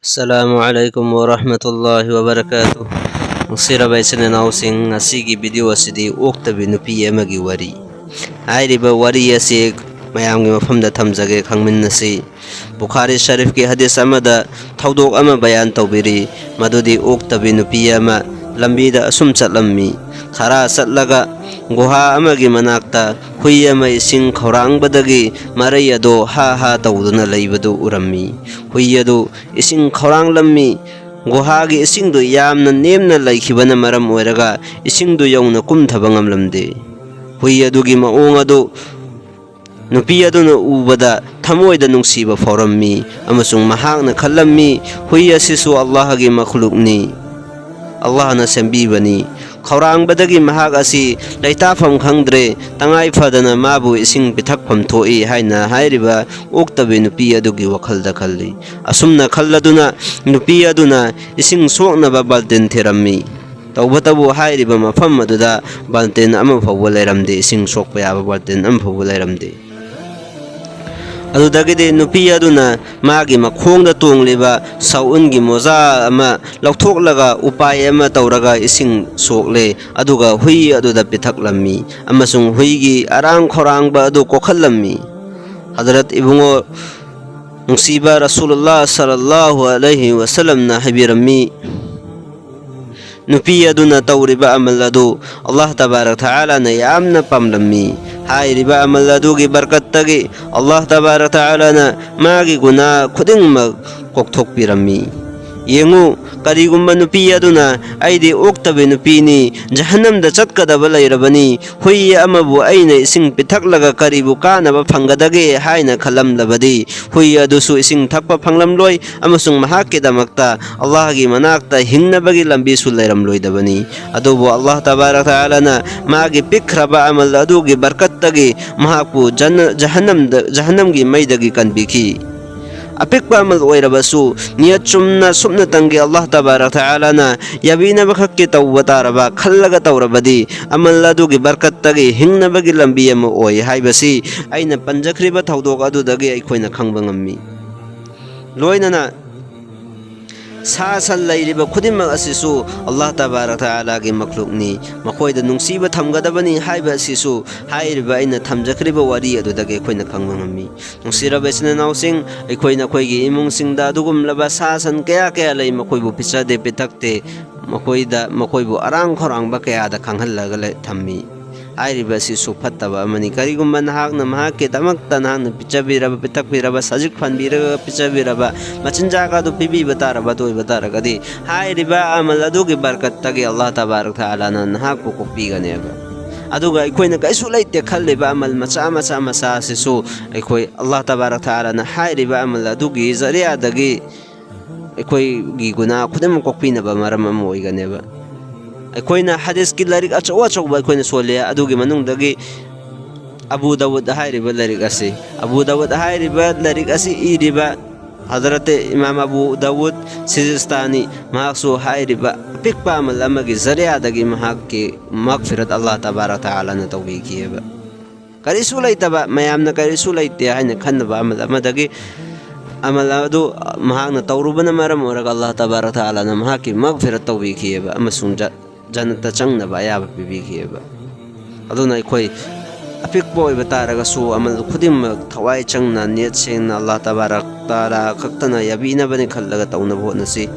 Assalamualaikum warahmatullahi wabarakatuh. Sirabay sinanausing asigi video asidi oktabi nupi amagi wari. Airiba wari asi mayamgi mafamda thamjage khangmin nasi. Bukhari Sharif ki hadis amada thaudok ama bayan tawbiri madudi oktabi nupi ama lambida asum chatlammi. Khara satlaga guha amagi manakta hui ama ising khorang badagi marai ado ha ha tawduna leibadu urammi. Hui ado ising khorang lammi guha gi ising do yamna nemna laikhibana maram oiraga ising do yongna kumthaba ngamlamde. Hui ado gi maong ado nupi aduna ubada thamoida nungsiba forammi amasung mahakna khallammi hui asisu Allah gi makhlukni. Allah na sembibani khorang badagi mahak asi laitafam khangdre tangai phadana mabu ising pithakpham thoi haina hairiba oktabe nupi adugi wakhalda khalli asumna khalladuna nupi aduna ising sokna ba balten therammi tawbatabu hairiba mafam aduda balten ama phawwa leiramde ising sokpa yaba balten am phawwa leiramde adudagide nupi aduna magi makhongda tongliba saun gi moza ama lauthoklaga upay ama tawraga ising sokle aduga hui aduda pithaklammi amasung hui gi arang khorang ba adu kokhallammi. Hadrat ibungo nungsiba Rasulullah sallallahu alaihi wasallam na habirammi nupi aduna tawriba amal adu Allah tabarak ta'ala na yamna pamlammi. Hai riba amal adu gi barkattagi Allah tabarak ta'ala na magi guna khuding mag kokthok pirammi. Yengu karigumba nupi aduna aidi oktabe nupi ni jahannamda chatkadaba leirabani hui amabu aina ising pithaklaga karibu kanaba phangadage haina khalamlabadi hui adusu ising thakpa phanglamloi amasung mahakki damakta Allah gi manakta hingnabagi lambi su leiramloidabani adubu Allah tabarak ta'ala na magi pikraba amal adu gi barkattagi mahakpu jahannam gi maidagi kanbiki apikpa amal oirabasu niyat sumna tangi Allah tabarak ta'ala na yabina bakhakki tawbataraba khallaga tawrabadi amal adugi barkattagi hingnabagi lambi ama oi haibasi aina panjakriba thaudok adudagi aikoina khangba ngammi loinana sasan lairiba khudimag asisu Allah tabarak ta'ala gi makhlukni makoida nungsiba thamgadabani haiba asisu hairiba aina thamjakriba wari adudagi aikoina khangba ngammi nungsiraba sinanausing aikoina khoigi imungsingda adugumlaba sasan kaya lei makoibu pichade pitakte makoibu arang khorang ba kaya da khanghallaga le thammi airiba sisu phattaba amani karigumba nahakna mahakki damakta nahakna pichabiraba pitakbiraba sajik phanbiraga pichabiraba machinjaga du pibiba taraba toiba taragadi hairiba amal adugi barkattagi Allah tabarak ta'ala na nahakku kokpiganeba aduga aikoina kaisu leite khalliba amal macha sisu aikoi Allah tabarak ta'ala na hairiba amal adugi zariyadagi aikoi gi guna khudam kokpinaba maram am oiganeba aikoina hadis ki larik achawa aikoina solia adugi manungdagi Abu Dawud hairiba larik asi Abu Dawud hairiba larik asi iriba Hadrat Imam Abu Dawud Sijistani mahaksu hairiba pikpa amal amagi zariyadagi mahakki maghfirat Allah tabarak ta'ala na tawbikiyaba karisu laitaba mayamna karisu laite haina khannaba amal amadagi amal adu mahakna tawrubana maram oraga Allah tabarak ta'ala na mahakki maghfirat tawbikiyaba amasung janata changnaba ayaba pibikiyaba aduna aikoi apikpo oiba taraga su amal khudimmak thawai changna net sengna Allah tabarak ta'ala khaktana yabinabani khallaga tawnaba hotnasi